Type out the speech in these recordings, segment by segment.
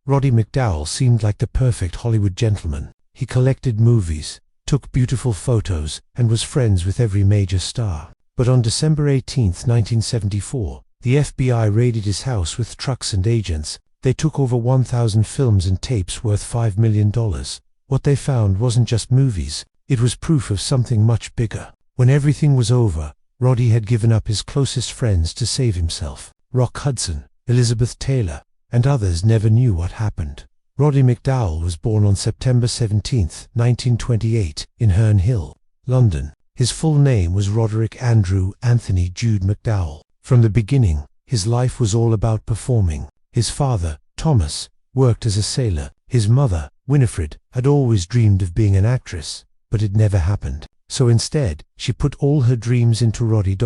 Roddy McDowall seemed like the perfect Hollywood gentleman. He collected movies, took beautiful photos, and was friends with every major star. But on December 18, 1974, the FBI raided his house with trucks and agents. They took over 1,000 films and tapes worth $5 million. What they found wasn't just movies, it was proof of something much bigger. When everything was over, Roddy had given up his closest friends to save himself. Rock Hudson, Elizabeth Taylor, and others never knew what happened. Roddy McDowall was born on September 17, 1928, in Herne Hill, London. His full name was Roderick Andrew Anthony Jude McDowall. From the beginning, his life was all about performing. His father, Thomas, worked as a sailor. His mother, Winifred, had always dreamed of being an actress, but it never happened. So instead, she put all her dreams into Roddy.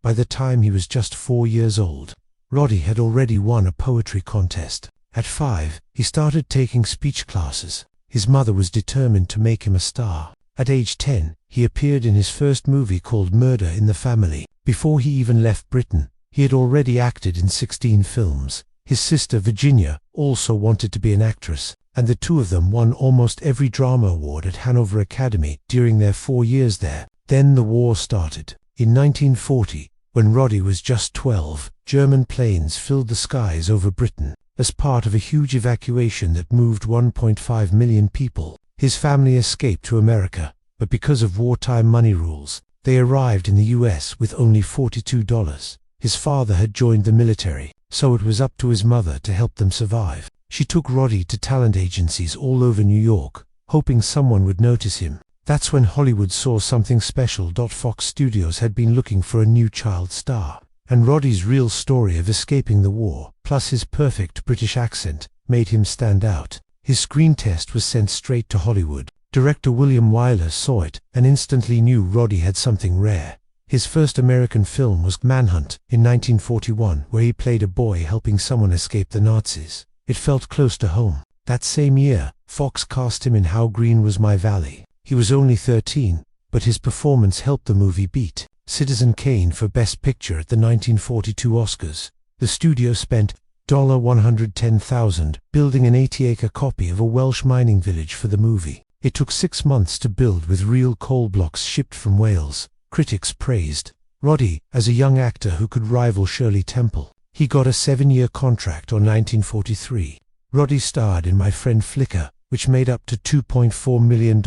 By the time he was just 4 years old, Roddy had already won a poetry contest. At 5, he started taking speech classes. His mother was determined to make him a star. At age 10, he appeared in his first movie called Murder in the Family. Before he even left Britain, he had already acted in 16 films. His sister Virginia also wanted to be an actress, and the two of them won almost every drama award at Hanover Academy during their 4 years there. Then the war started. In 1940, when Roddy was just 12, German planes filled the skies over Britain as part of a huge evacuation that moved 1.5 million people. His family escaped to America, but because of wartime money rules, they arrived in the US with only $42. His father had joined the military, so it was up to his mother to help them survive. She took Roddy to talent agencies all over New York, hoping someone would notice him. That's when Hollywood saw something special. Fox Studios had been looking for a new child star, and Roddy's real story of escaping the war, plus his perfect British accent, made him stand out. His screen test was sent straight to Hollywood. Director William Wyler saw it and instantly knew Roddy had something rare. His first American film was Manhunt in 1941, where he played a boy helping someone escape the Nazis. It felt close to home. That same year, Fox cast him in How Green Was My Valley. He was only 13, but his performance helped the movie beat Citizen Kane for Best Picture at the 1942 Oscars. The studio spent $110,000 building an 80-acre copy of a Welsh mining village for the movie. It took 6 months to build with real coal blocks shipped from Wales. Critics praised Roddy as a young actor who could rival Shirley Temple. He got a 7-year contract on 1943. Roddy starred in My Friend Flicker, which made up to $2.4 million.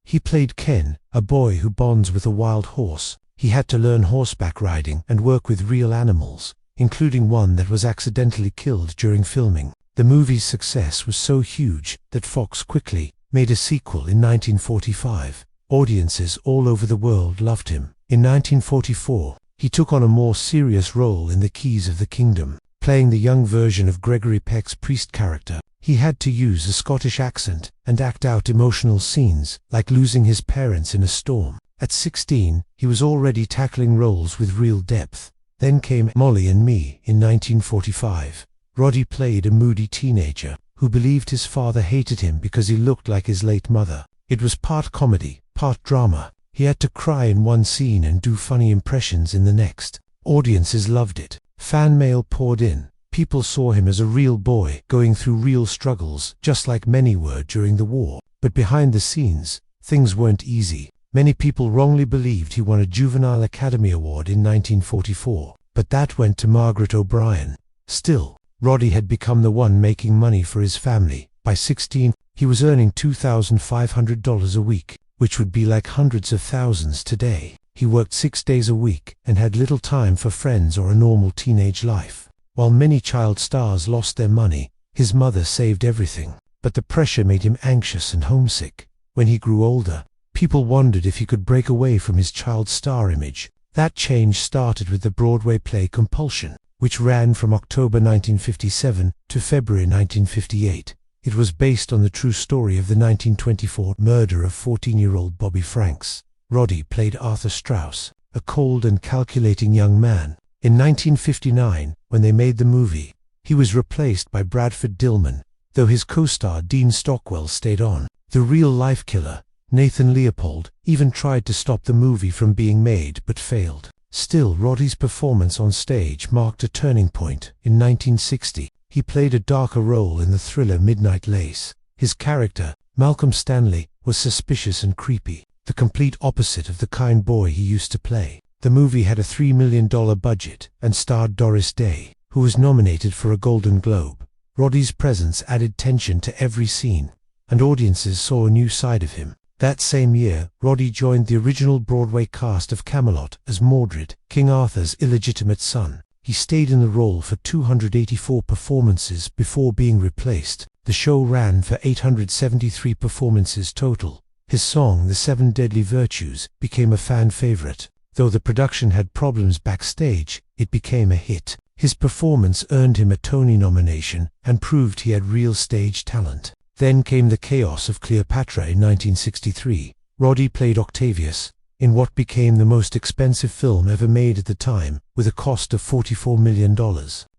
He played Ken, a boy who bonds with a wild horse. He had to learn horseback riding and work with real animals, including one that was accidentally killed during filming. The movie's success was so huge that Fox quickly made a sequel in 1945. Audiences all over the world loved him. In 1944, he took on a more serious role in The Keys of the Kingdom, playing the young version of Gregory Peck's priest character. He had to use a Scottish accent and act out emotional scenes, like losing his parents in a storm. At 16, he was already tackling roles with real depth. Then came Molly and Me in 1945. Roddy played a moody teenager who believed his father hated him because he looked like his late mother. It was part comedy, part drama. He had to cry in one scene and do funny impressions in the next. Audiences loved it. Fan mail poured in. People saw him as a real boy going through real struggles, just like many were during the war. But behind the scenes, things weren't easy. Many people wrongly believed he won a Juvenile Academy Award in 1944, but that went to Margaret O'Brien. Still, Roddy had become the one making money for his family. By 16, he was earning $2,500 a week, which would be like hundreds of thousands today. He worked 6 days a week and had little time for friends or a normal teenage life. While many child stars lost their money, his mother saved everything. But the pressure made him anxious and homesick. When he grew older, people wondered if he could break away from his child star image. That change started with the Broadway play Compulsion, which ran from October 1957 to February 1958. It was based on the true story of the 1924 murder of 14-year-old Bobby Franks. Roddy played Arthur Strauss, a cold and calculating young man. In 1959, when they made the movie, he was replaced by Bradford Dillman, though his co-star Dean Stockwell stayed on. The real-life killer, Nathan Leopold, even tried to stop the movie from being made but failed. Still, Roddy's performance on stage marked a turning point. In 1960, He played a darker role in the thriller Midnight Lace. His character, Malcolm Stanley, was suspicious and creepy, the complete opposite of the kind boy he used to play. The movie had a $3 million budget and starred Doris Day, who was nominated for a Golden Globe. Roddy's presence added tension to every scene, and audiences saw a new side of him. That same year, Roddy joined the original Broadway cast of Camelot as Mordred, King Arthur's illegitimate son. He stayed in the role for 284 performances before being replaced. The show ran for 873 performances total. His song, The Seven Deadly Virtues, became a fan favorite. Though the production had problems backstage, it became a hit. His performance earned him a Tony nomination and proved he had real stage talent. Then came the chaos of Cleopatra in 1963. Roddy played Octavius in what became the most expensive film ever made at the time, with a cost of $44 million,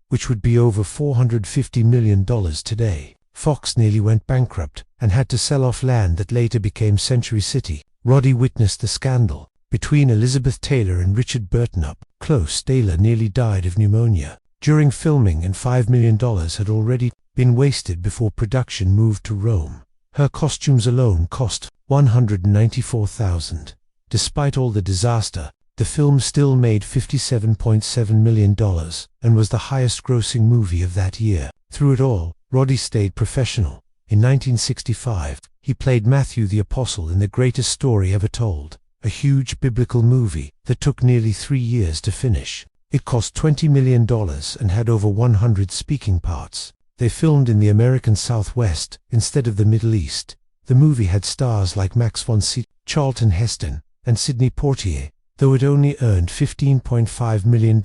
which would be over $450 million today. Fox nearly went bankrupt and had to sell off land that later became Century City. Roddy witnessed the scandal between Elizabeth Taylor and Richard Burton. Close. Taylor nearly died of pneumonia during filming, and $5 million had already been wasted before production moved to Rome. Her costumes alone cost $194,000. Despite all the disaster, the film still made $57.7 million and was the highest-grossing movie of that year. Through it all, Roddy stayed professional. In 1965, he played Matthew the Apostle in The Greatest Story Ever Told, a huge biblical movie that took nearly 3 years to finish. It cost $20 million and had over 100 speaking parts. They filmed in the American Southwest instead of the Middle East. The movie had stars like Max von Sydow, Charlton Heston, and Sidney Poitier, though it only earned $15.5 million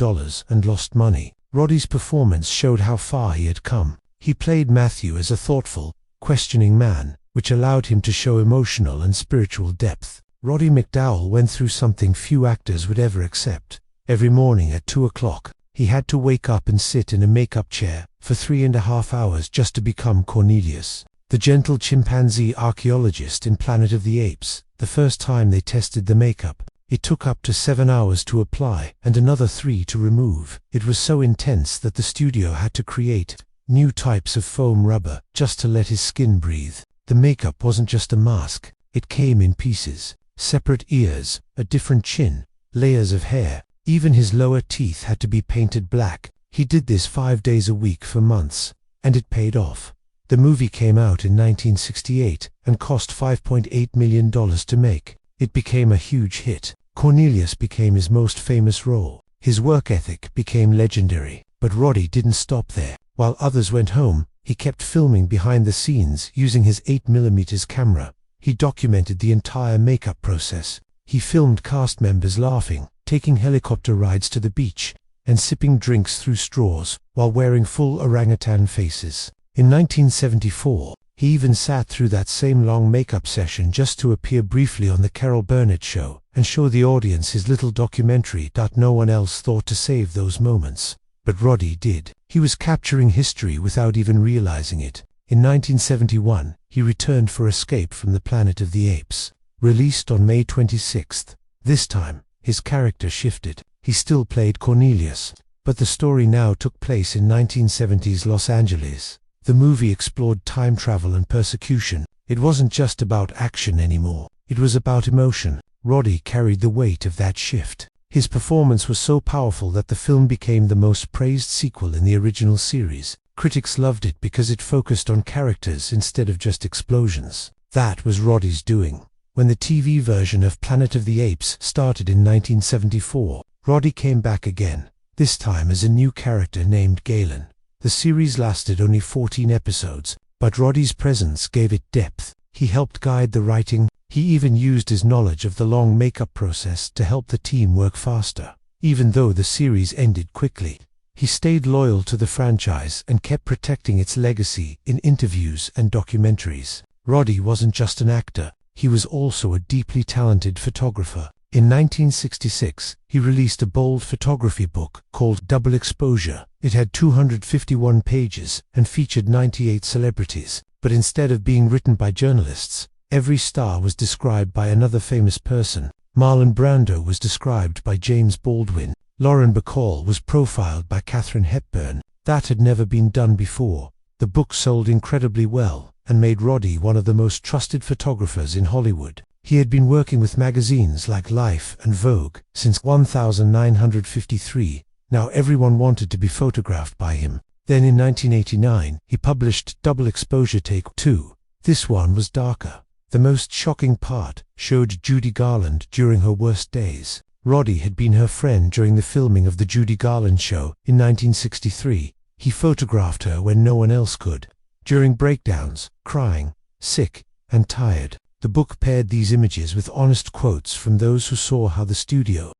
and lost money. Roddy's performance showed how far he had come. He played Matthew as a thoughtful, questioning man, which allowed him to show emotional and spiritual depth. Roddy McDowall went through something few actors would ever accept. Every morning at 2 o'clock, he had to wake up and sit in a makeup chair for 3.5 hours just to become Cornelius, the gentle chimpanzee archaeologist in Planet of the Apes. The first time they tested the makeup, it took up to 7 hours to apply and another 3 to remove. It was so intense that the studio had to create new types of foam rubber just to let his skin breathe. The makeup wasn't just a mask, it came in pieces. Separate ears, a different chin, layers of hair, even his lower teeth had to be painted black. He did this 5 days a week for months, and it paid off. The movie came out in 1968 and cost $5.8 million to make. It became a huge hit. Cornelius became his most famous role. His work ethic became legendary, but Roddy didn't stop there. While others went home, he kept filming behind the scenes using his 8mm camera. He documented the entire makeup process. He filmed cast members laughing, taking helicopter rides to the beach, and sipping drinks through straws while wearing full orangutan faces. In 1974, he even sat through that same long makeup session just to appear briefly on the Carol Burnett Show and show the audience his little documentary. No one else thought to save those moments, but Roddy did. He was capturing history without even realizing it. In 1971, he returned for Escape from the Planet of the Apes, released on May 26th. This time, his character shifted. He still played Cornelius, but the story now took place in 1970s Los Angeles. The movie explored time travel and persecution. It wasn't just about action anymore. It was about emotion. Roddy carried the weight of that shift. His performance was so powerful that the film became the most praised sequel in the original series. Critics loved it because it focused on characters instead of just explosions. That was Roddy's doing. When the TV version of Planet of the Apes started in 1974, Roddy came back again, this time as a new character named Galen. The series lasted only 14 episodes, but Roddy's presence gave it depth. He helped guide the writing. He even used his knowledge of the long makeup process to help the team work faster. Even though the series ended quickly, he stayed loyal to the franchise and kept protecting its legacy in interviews and documentaries. Roddy wasn't just an actor, he was also a deeply talented photographer. In 1966, he released a bold photography book called Double Exposure. It had 251 pages and featured 98 celebrities, but instead of being written by journalists, every star was described by another famous person. Marlon Brando was described by James Baldwin. Lauren Bacall was profiled by Katharine Hepburn. That had never been done before. The book sold incredibly well and made Roddy one of the most trusted photographers in Hollywood. He had been working with magazines like Life and Vogue since 1953. Now everyone wanted to be photographed by him. Then in 1989, he published Double Exposure Take 2. This one was darker. The most shocking part showed Judy Garland during her worst days. Roddy had been her friend during the filming of The Judy Garland Show in 1963. He photographed her when no one else could. During breakdowns, crying, sick, and tired. The book paired these images with honest quotes from those who saw how the studio